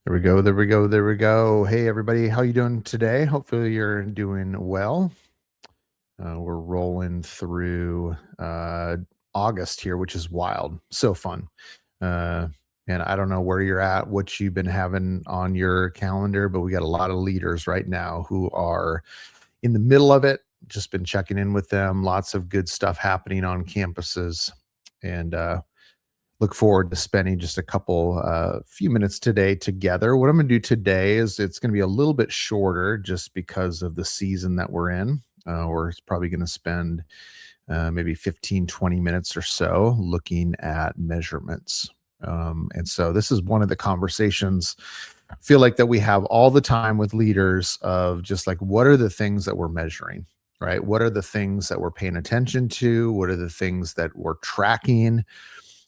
There we go. There we go. There we go. Hey, everybody. How you doing today? Hopefully you're doing well. We're rolling through August here, which is wild. So fun. Uh, and I don't know where you're at, what you've been having on your calendar, but we got a lot of leaders right now who are in the middle of it. Just been checking in with them. Lots of good stuff happening on campuses. And look forward to spending just a couple few minutes today together. What I'm going to do today is it's going to be a little bit shorter just because of the season that we're in. We're probably going to spend maybe 15, 20 minutes or so looking at measurements. And so this is one of the conversations I feel like that we have all the time with leaders of just like, what are the things that we're measuring, right? What are the things that we're paying attention to? What are the things that we're tracking?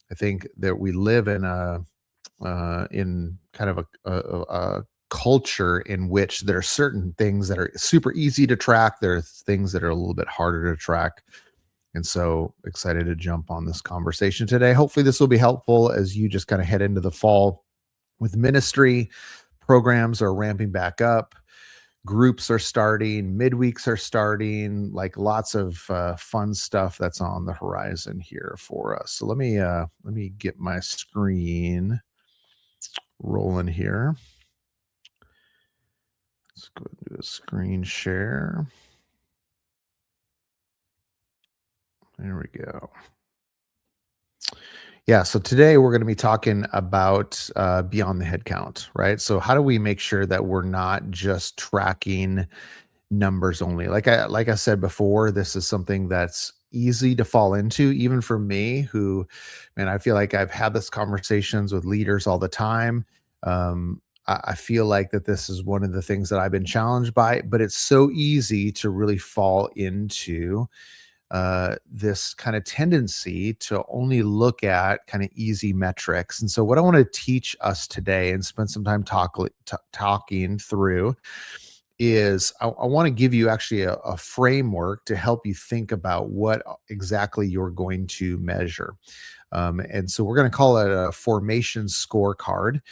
I think that we live in kind of a culture in which there are certain things that are super easy to track. There are things that are a little bit harder to track. And so excited to jump on this conversation today. Hopefully this will be helpful as you just kind of head into the fall with ministry. Programs are ramping back up. Groups are starting, midweeks are starting, like lots of fun stuff that's on the horizon here for us. So let me get my screen rolling here. Let's go and do a screen share. There we go. Yeah, so today we're going to be talking about beyond the head count, right? So how do we make sure that we're not just tracking numbers only? Like I said before, this is something that's easy to fall into, even for me, who, man, I feel like I've had this conversations with leaders all the time. I feel like that this is one of the things that I've been challenged by, but it's so easy to really fall into this kind of tendency to only look at kind of easy metrics. And so, what I want to teach us today and spend some time talking through is I want to give you actually a framework to help you think about what exactly you're going to measure. And so, we're going to call it a formation scorecard.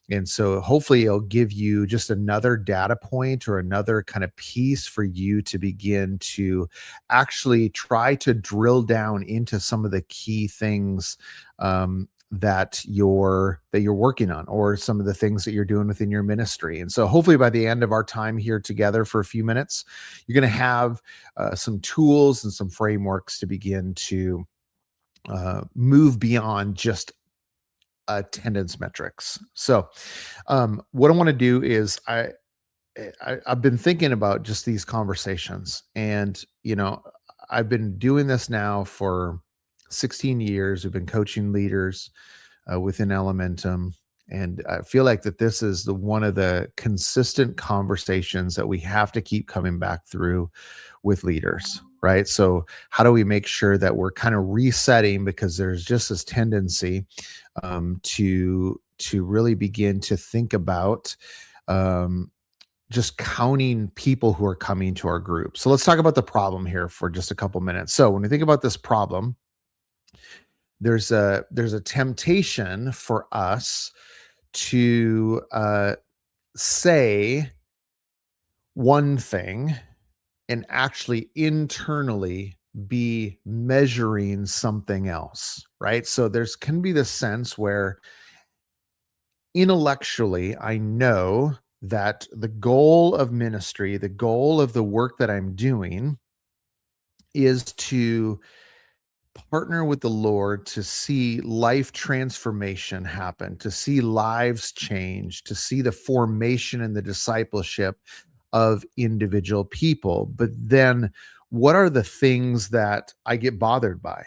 And so hopefully it'll give you just another data point or another kind of piece for you to begin to actually try to drill down into some of the key things that you're working on, or some of the things that you're doing within your ministry. And so hopefully by the end of our time here together for a few minutes, you're going to have some tools and some frameworks to begin to move beyond just attendance metrics. So, what I want to do is I've been thinking about just these conversations, and I've been doing this now for 16 years. We've been coaching leaders within Elementum, and I feel like that this is the one of the consistent conversations that we have to keep coming back through with leaders. Right. So, how do we make sure that we're kind of resetting, because there's just this tendency to really begin to think about just counting people who are coming to our group. So let's talk about the problem here for just a couple minutes. So when we think about this problem, there's a temptation for us to say one thing and actually internally be measuring something else, right? So there's can be this sense where intellectually I know that the goal of ministry, the goal of the work that I'm doing is to partner with the Lord to see life transformation happen, to see lives change, to see the formation and the discipleship of individual people. But then what are the things that I get bothered by,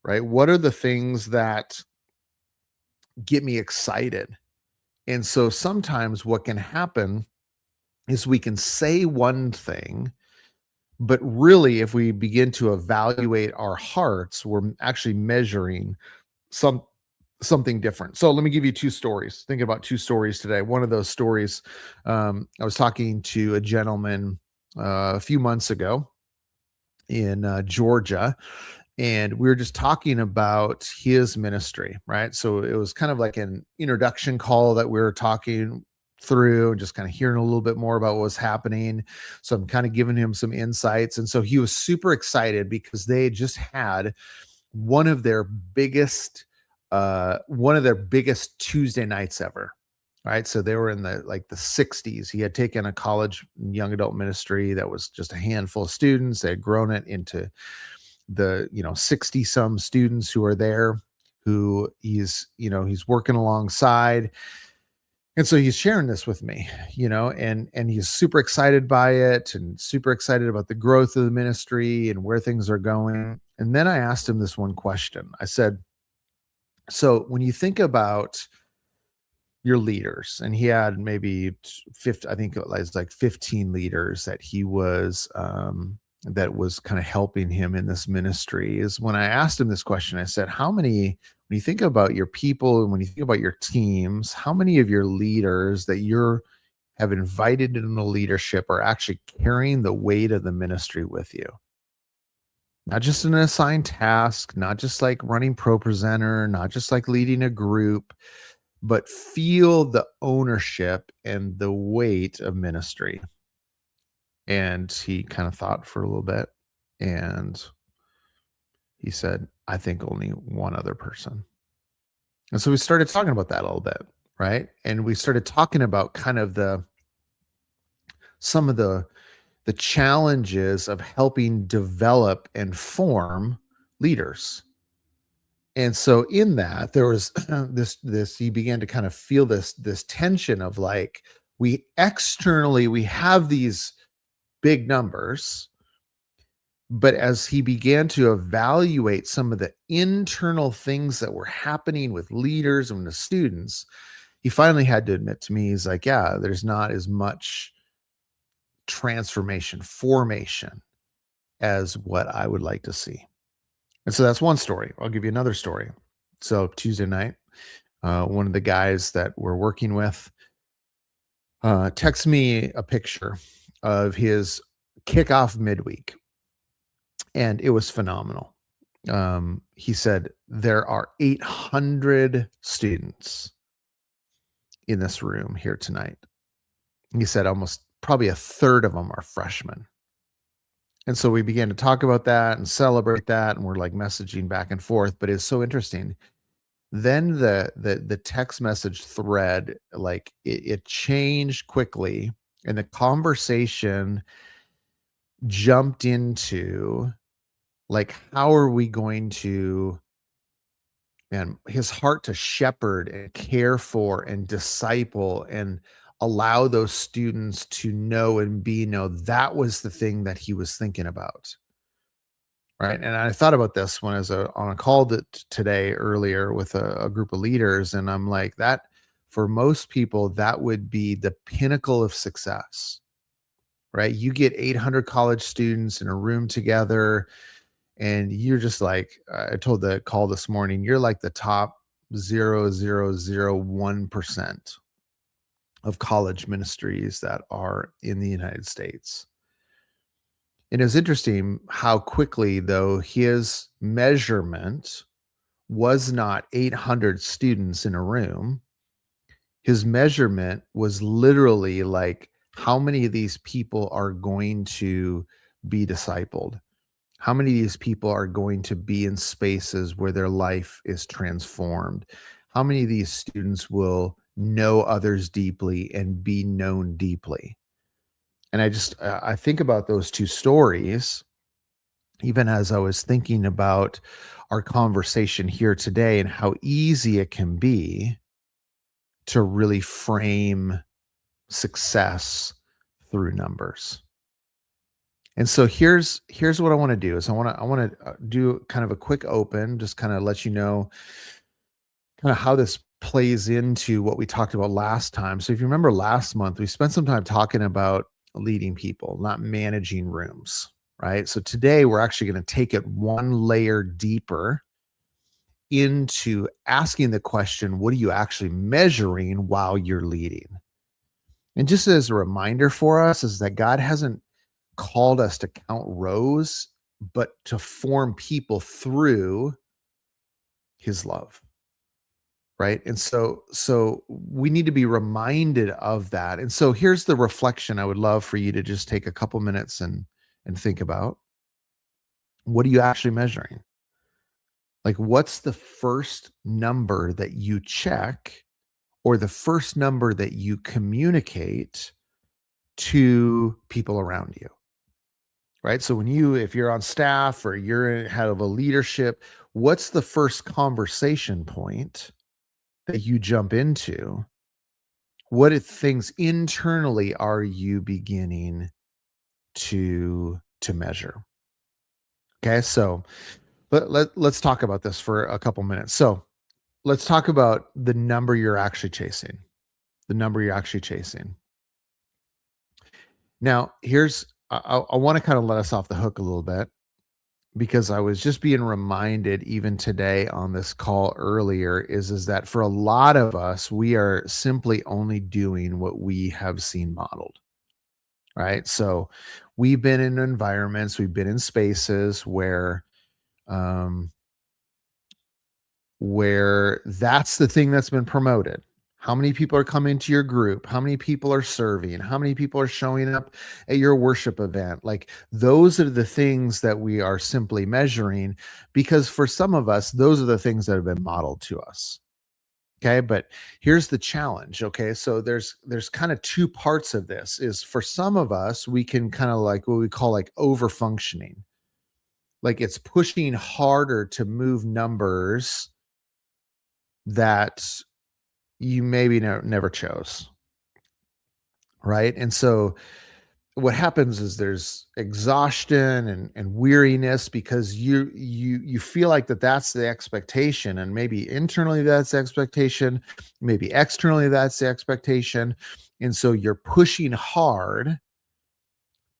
right? What are the things that get me excited? And so sometimes what can happen is we can say one thing, but really, if we begin to evaluate our hearts, we're actually measuring something different. So let me give you two stories. Think about two stories today. One of those stories, I was talking to a gentleman a few months ago in Georgia, and we were just talking about his ministry, right? So it was kind of like an introduction call that we were talking. through and just kind of hearing a little bit more about what was happening. So I'm kind of giving him some insights. And so he was super excited because they just had one of their biggest Tuesday nights ever. Right. So they were in the 60s. He had taken a college young adult ministry that was just a handful of students. They had grown it into the 60 some students who are there, who he's working alongside. And so he's sharing this with me, and he's super excited by it and super excited about the growth of the ministry and where things are going. And then I asked him this one question. I said, so when you think about your leaders, and he had maybe 50, I think it was like 15 leaders that was kind of helping him in this ministry. Is when I asked him this question, I said, how many, when you think about your people and when you think about your teams, how many of your leaders that have invited into leadership are actually carrying the weight of the ministry with you? Not just an assigned task, not just like running pro presenter, not just like leading a group, but feel the ownership and the weight of ministry. And he kind of thought for a little bit, and he said, I think only one other person. And so we started talking about that a little bit, right? And we started talking about kind of some of the challenges of helping develop and form leaders. And so in that, there was this he began to kind of feel this tension of like, we have these big numbers, but as he began to evaluate some of the internal things that were happening with leaders and the students, he finally had to admit to me, he's like, yeah, there's not as much transformation, formation as what I would like to see. And so that's one story. I'll give you another story. So Tuesday night, one of the guys that we're working with texts me a picture of his kickoff midweek, and it was phenomenal. He said, there are 800 students in this room here tonight. He said almost probably a third of them are freshmen. And so we began to talk about that and celebrate that, and we're like messaging back and forth. But it's so interesting. Then the text message thread, like it changed quickly, and the conversation jumped into like, how are we going to, man, his heart to shepherd and care for and disciple and allow those students to know and know that was the thing that he was thinking about. Right. And I thought about this when I was on a call today earlier with a group of leaders. And I'm like, that for most people, that would be the pinnacle of success, right? You get 800 college students in a room together, and you're just like, I told the call this morning, you're like the top 0.0001% of college ministries that are in the United States. And it was interesting how quickly, though, his measurement was not 800 students in a room. His measurement was literally like, how many of these people are going to be discipled? How many of these people are going to be in spaces where their life is transformed? How many of these students will know others deeply and be known deeply? And I think about those two stories, even as I was thinking about our conversation here today and how easy it can be to really frame success through numbers. And so here's what I want to do is I want to do kind of a quick open, just kind of let you know kind of how this plays into what we talked about last time. So if you remember last month, we spent some time talking about leading people, not managing rooms, right? So today we're actually going to take it one layer deeper into asking the question, what are you actually measuring while you're leading? And just as a reminder for us is that God hasn't called us to count rows, but to form people through his love. right? And so we need to be reminded of that. And so here's the reflection I would love for you to just take a couple minutes and think about. What are you actually measuring? Like, what's the first number that you check or the first number that you communicate to people around you, right? So if you're on staff or you're in head of a leadership, what's the first conversation point that you jump into? What if things internally are you beginning to measure? Okay, so let's talk about this for a couple minutes. So let's talk about the number you're actually chasing. The number you're actually chasing. Now, I want to kind of let us off the hook a little bit because I was just being reminded even today on this call earlier is that for a lot of us, we are simply only doing what we have seen modeled, right? So we've been in environments, we've been in spaces um, where that's the thing that's been promoted. How many people are coming to your group? How many people are serving? How many people are showing up at your worship event? Like those are the things that we are simply measuring because for some of us, those are the things that have been modeled to us. Okay, but here's the challenge. Okay, so there's kind of two parts of this. Is for some of us, we can kind of like what we call like over functioning. Like it's pushing harder to move numbers that you maybe never chose, right? And so what happens is there's exhaustion and weariness because you feel like that's the expectation, and maybe internally that's the expectation, maybe externally that's the expectation, and so you're pushing hard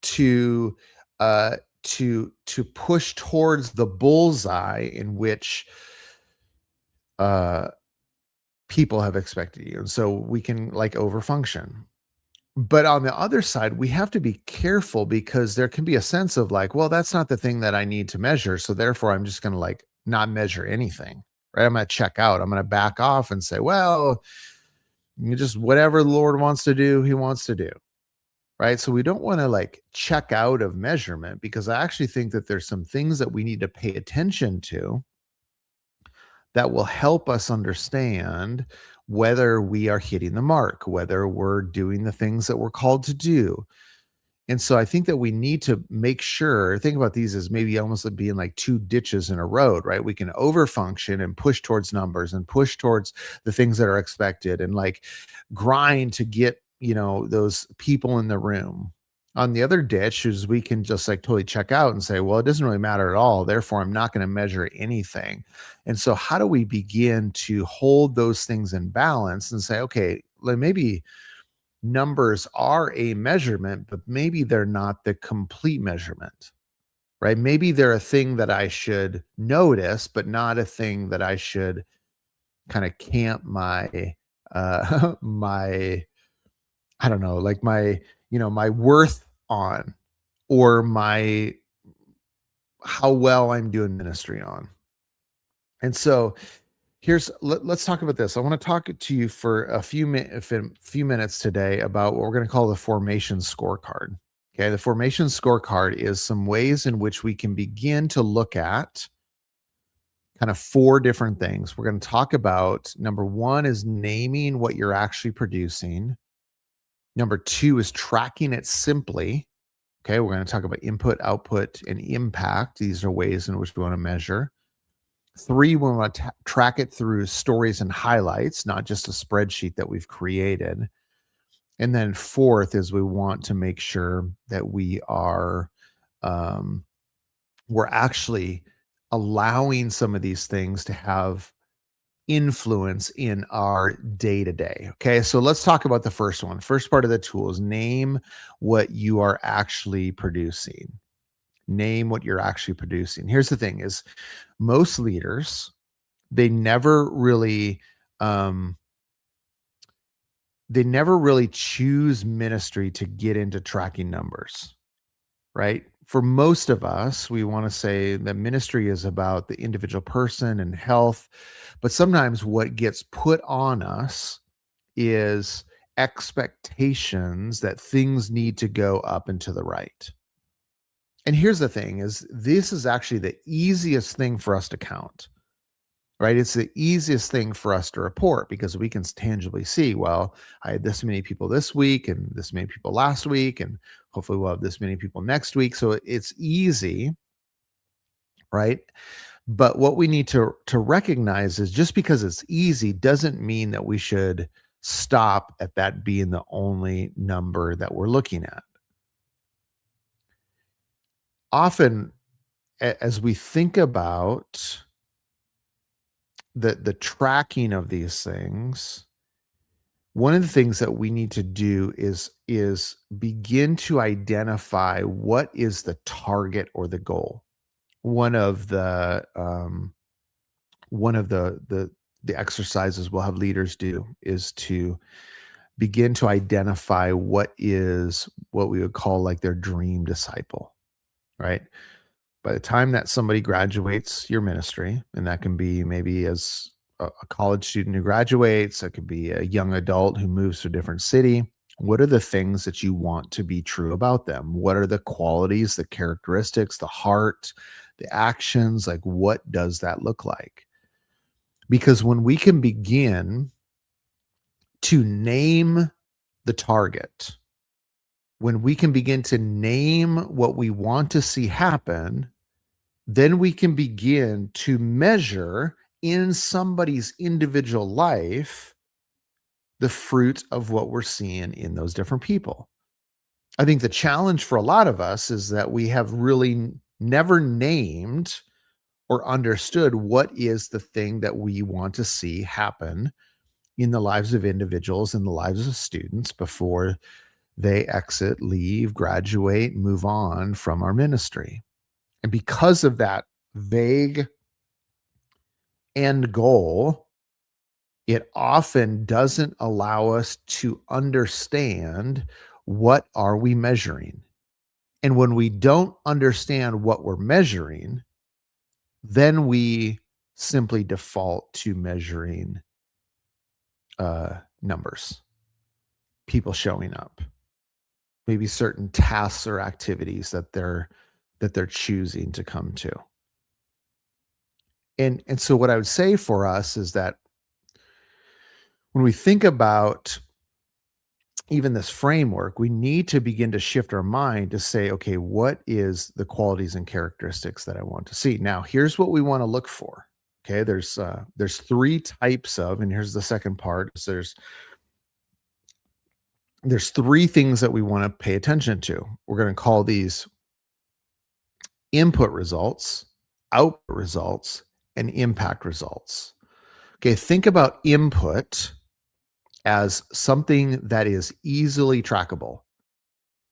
to to push towards the bullseye in which uh people have expected you, and so we can like overfunction. But on the other side, we have to be careful because there can be a sense of like, well, that's not the thing that I need to measure. So therefore, I'm just going to like not measure anything, right? I'm going to check out. I'm going to back off and say, well, just whatever the Lord wants to do, he wants to do. Right. So we don't want to like check out of measurement because I actually think that there's some things that we need to pay attention to that will help us understand whether we are hitting the mark, whether we're doing the things that we're called to do. And so I think that we need to make sure, think about these as maybe almost like being like two ditches in a road, right? We can overfunction and push towards numbers and push towards the things that are expected and like grind to get, those people in the room. On the other ditch is we can just like totally check out and say, well, it doesn't really matter at all. Therefore, I'm not going to measure anything. And so, how do we begin to hold those things in balance and say, okay, like maybe numbers are a measurement, but maybe they're not the complete measurement, right? Maybe they're a thing that I should notice, but not a thing that I should kind of camp my my I don't know, like my worth on or my how well I'm doing ministry on. And so let's talk about this. I want to talk to you for a few minutes today about what we're going to call the formation scorecard. Okay, the formation scorecard is some ways in which we can begin to look at kind of four different things. We're going to talk about number one is naming what you're actually producing. Number two is tracking it simply. Okay, we're going to talk about input, output, and impact. These are ways in which we want to measure. Three, we want to track it through stories and highlights, not just a spreadsheet that we've created. And then fourth is we want to make sure that um, we're actually allowing some of these things to have influence in our day to day. Okay, so let's talk about the first one. First part of the tool is name what you are actually producing. Name what you're actually producing. Here's the thing: is most leaders, they never really um choose ministry to get into tracking numbers, right? for most of us, we want to say that ministry is about the individual person and health, but sometimes what gets put on us is expectations that things need to go up and to the right. And here's the thing is this is actually the easiest thing for us to count, right? It's the easiest thing for us to report because we can tangibly see, well, I had this many people this week and this many people last week, and hopefully we'll have this many people next week. So it's easy, right? But what we need to recognize is just because it's easy doesn't mean that we should stop at that being the only number that we're looking at. Often as we think about the tracking of these things, one of the things that we need to do is begin to identify what is the target or the goal. One of the the exercises we'll have leaders do is to begin to identify what is what we would call like their dream disciple, right? By the time that somebody graduates your ministry, and that can be maybe as a college student who graduates, it could be a young adult who moves to a different city. What are the things that you want to be true about them? What are the qualities, the characteristics, the heart, the actions? Like, what does that look like? Because when we can begin to name the target, when we can begin to name what we want to see happen, then we can begin to measure in somebody's individual life the fruit of what we're seeing in those different people. I think the challenge for a lot of us is that we have really never named or understood what is the thing that we want to see happen in the lives of individuals, in the lives of students before they exit, leave, graduate, move on from our ministry. And because of that vague end goal, it often doesn't allow us to understand what are we measuring. And when we don't understand what we're measuring, then we simply default to measuring numbers, people showing up, maybe certain tasks or activities that they're choosing to come to. And so what I would say for us is that when we think about even this framework, we need to begin to shift our mind to say, okay, what is the qualities and characteristics that I want to see? Now, here's what we want to look for. Okay, there's three types of, and here's the second part. Is there's three things that we want to pay attention to. We're going to call these input results, output results, and impact results. Okay, think about input as something that is easily trackable,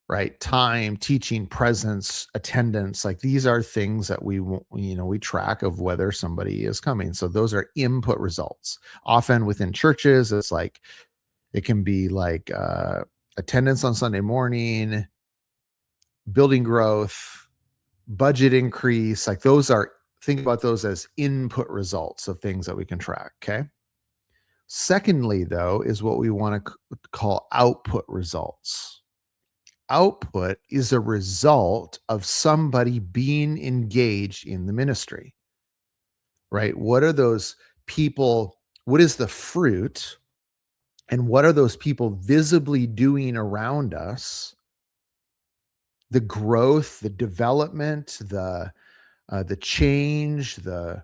right? Time, teaching, presence, attendance, like these are things that we track of whether somebody is coming. So those are input results. Often within churches, it's like it can be like attendance on Sunday morning, building growth, budget increase. Like think about those as input results of things that we can track. Okay. Secondly, though, is what we want to call output results. Output is a result of somebody being engaged in the ministry, right? What are those people? What is the fruit? And what are those people visibly doing around us? The growth, the development, the change, the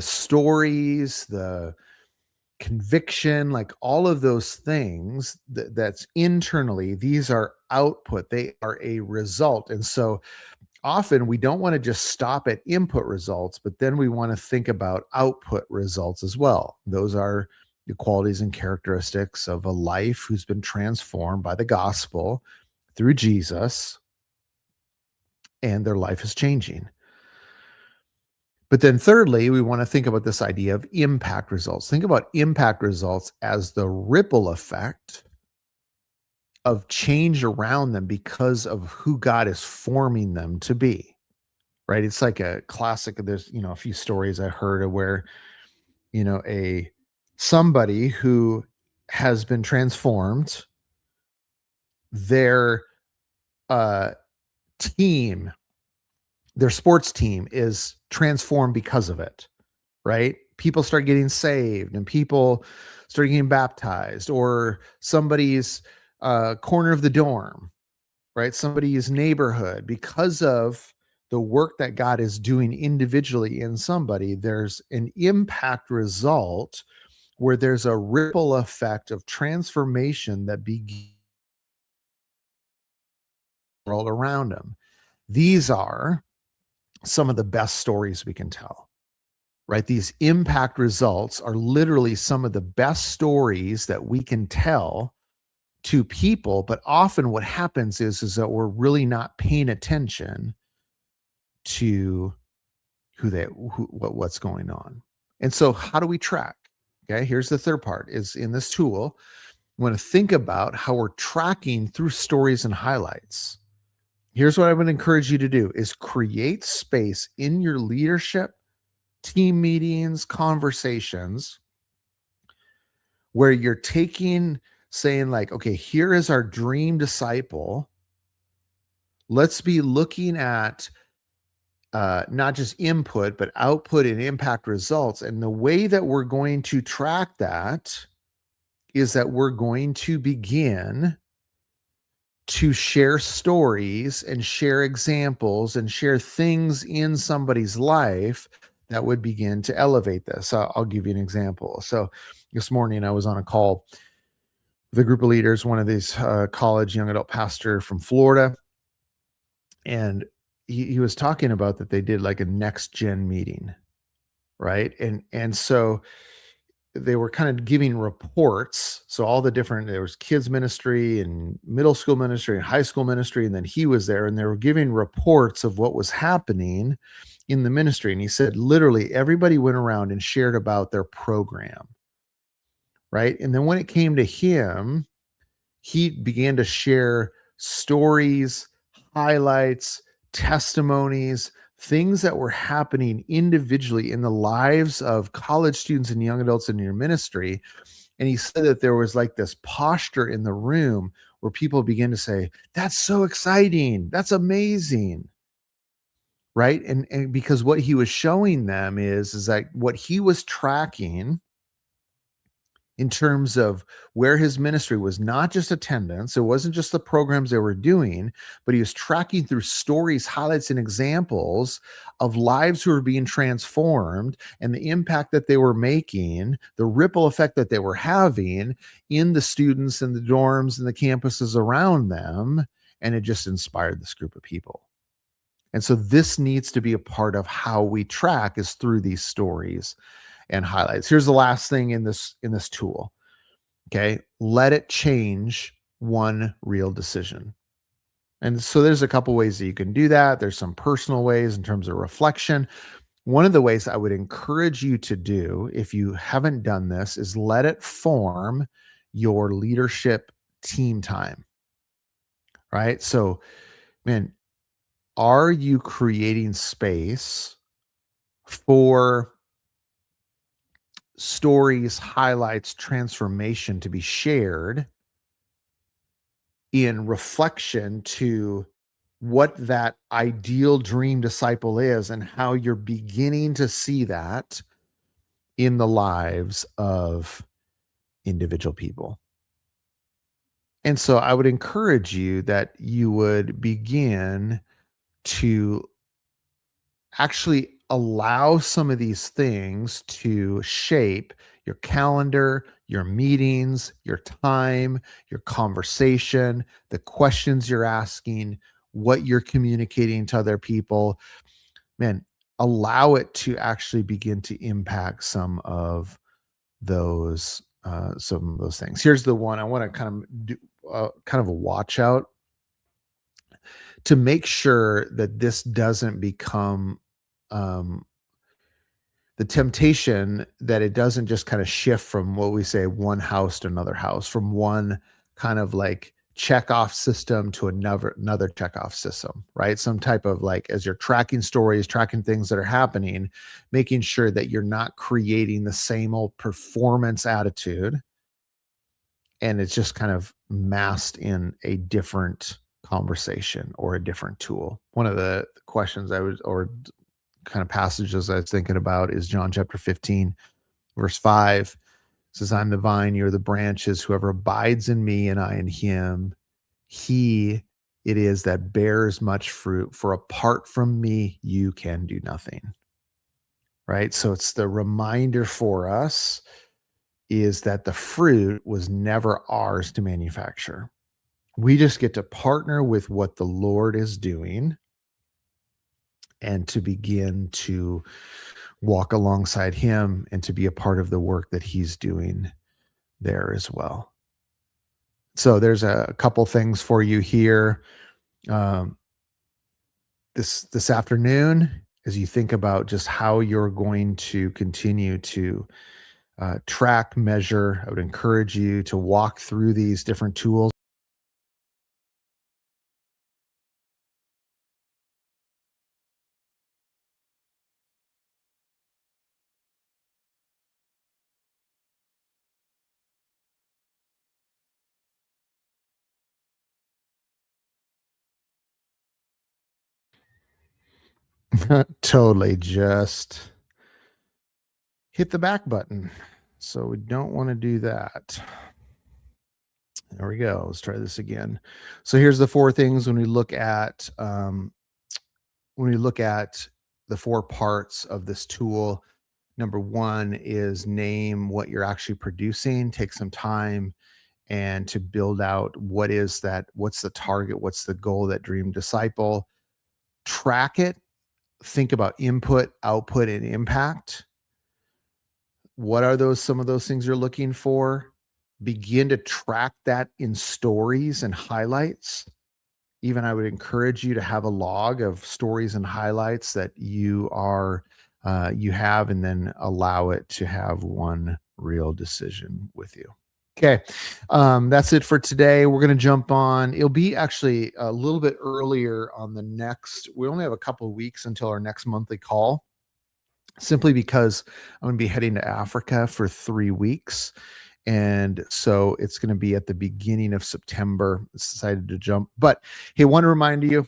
stories, the conviction, like all of those things that's internally, these are output, they are a result. And so often we don't want to just stop at input results, but then we want to think about output results as well. Those are the qualities and characteristics of a life who's been transformed by the gospel through Jesus, and their life is changing. But then thirdly, we want to think about this idea of impact results. Think about impact results as the ripple effect of change around them because of who God is forming them to be, right? It's like a classic. There's, a few stories I heard of where, a somebody who has been transformed, their uh team, their sports team is transformed because of it, right? People start getting saved and people start getting baptized, or somebody's corner of the dorm, right? Somebody's neighborhood, because of the work that God is doing individually in somebody, there's an impact result where there's a ripple effect of transformation that begins all around them. These are some of the best stories we can tell, right? These impact results are literally some of the best stories that we can tell to people. But often what happens is that we're really not paying attention to what's going on. And so how do we track? Okay, here's the third part is in this tool, we want to think about how we're tracking through stories and highlights. Here's what I would encourage you to do is create space in your leadership, team meetings, conversations where you're saying like, okay, here is our dream disciple. Let's be looking at not just input, but output and impact results. And the way that we're going to track that is that we're going to begin to share stories and share examples and share things in somebody's life that would begin to elevate this. I'll give you an example. So this morning I was on a call with a group of leaders, one of these college young adult pastor from Florida, and he was talking about that they did like a next gen meeting, right? And so they were kind of giving reports. So all the different, there was kids ministry and middle school ministry and high school ministry. And then he was there and they were giving reports of what was happening in the ministry. And he said, literally everybody went around and shared about their program. Right. And then when it came to him, he began to share stories, highlights, testimonies, things that were happening individually in the lives of college students and young adults in your ministry. And he said that there was like this posture in the room where people began to say, that's so exciting. That's amazing. Right. And because what he was showing them is that what he was tracking in terms of where his ministry was not just attendance, it wasn't just the programs they were doing, but he was tracking through stories, highlights, and examples of lives who were being transformed and the impact that they were making, the ripple effect that they were having in the students and the dorms and the campuses around them. And it just inspired this group of people. And so this needs to be a part of how we track is through these stories and highlights. Here's the last thing in this tool. Okay. Let it change one real decision. And so there's a couple ways that you can do that. There's some personal ways in terms of reflection. One of the ways I would encourage you to do, if you haven't done this, is let it form your leadership team time. Right? So, man, are you creating space for stories, highlights, transformation to be shared in reflection to what that ideal dream disciple is and how you're beginning to see that in the lives of individual people? And so I would encourage you that you would begin to actually allow some of these things to shape your calendar, your meetings, your time, your conversation, the questions you're asking, what you're communicating to other people. Man, allow it to actually begin to impact some of those things. Here's the one I want to kind of do, kind of a watch out to make sure that this doesn't become um, the temptation, that it doesn't just kind of shift from what we say one house to another house, from one kind of like checkoff system to another checkoff system, right? Some type of like, as you're tracking stories, tracking things that are happening, making sure that you're not creating the same old performance attitude and it's just kind of masked in a different conversation or a different tool. One of the questions I was, or kind of passages I was thinking about is John chapter 15, verse 5. It says, I'm the vine, you're the branches. Whoever abides in me and I in him, he it is that bears much fruit. For apart from me, you can do nothing. Right. So it's the reminder for us is that the fruit was never ours to manufacture. We just get to partner with what the Lord is doing and to begin to walk alongside him and to be a part of the work that he's doing there as well. So there's a couple things for you here um, this afternoon as you think about just how you're going to continue to track, measure. I would encourage you to walk through these different tools. Totally, just hit the back button. So we don't want to do that. There we go. Let's try this again. So here's the four things when we look at the four parts of this tool. Number one is name what you're actually producing. Take some time and to build out what's the target, what's the goal, that dream disciple. Track it. Think about input, output, and impact. What are some of those things you're looking for? Begin to track that in stories and highlights. Even I would encourage you to have a log of stories and highlights that you have, and then allow it to have one real decision with you. Okay. That's it for today. We're going to jump on. It'll be actually a little bit earlier on the next. We only have a couple of weeks until our next monthly call, simply because I'm going to be heading to Africa for 3 weeks. And so it's going to be at the beginning of September. Decided to jump. But hey, want to remind you,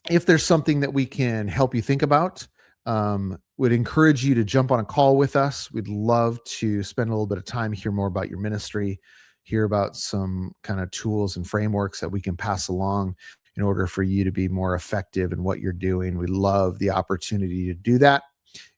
if there's something that we can help you think about, would encourage you to jump on a call with us. We'd love to spend a little bit of time, hear more about your ministry, hear about some kind of tools and frameworks that we can pass along in order for you to be more effective in what you're doing. We love the opportunity to do that.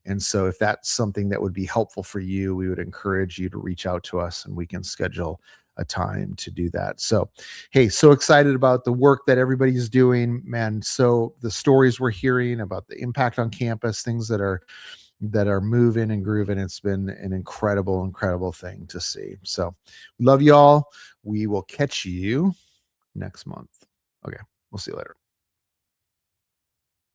And so if that's something that would be helpful for you, we would encourage you to reach out to us and we can schedule a time to do that. So, hey, so excited about the work that everybody's doing, man. So the stories we're hearing about the impact on campus, things that are moving and grooving. It's been an incredible thing to see. So love you all. We will catch you next month. Okay. We'll see you later.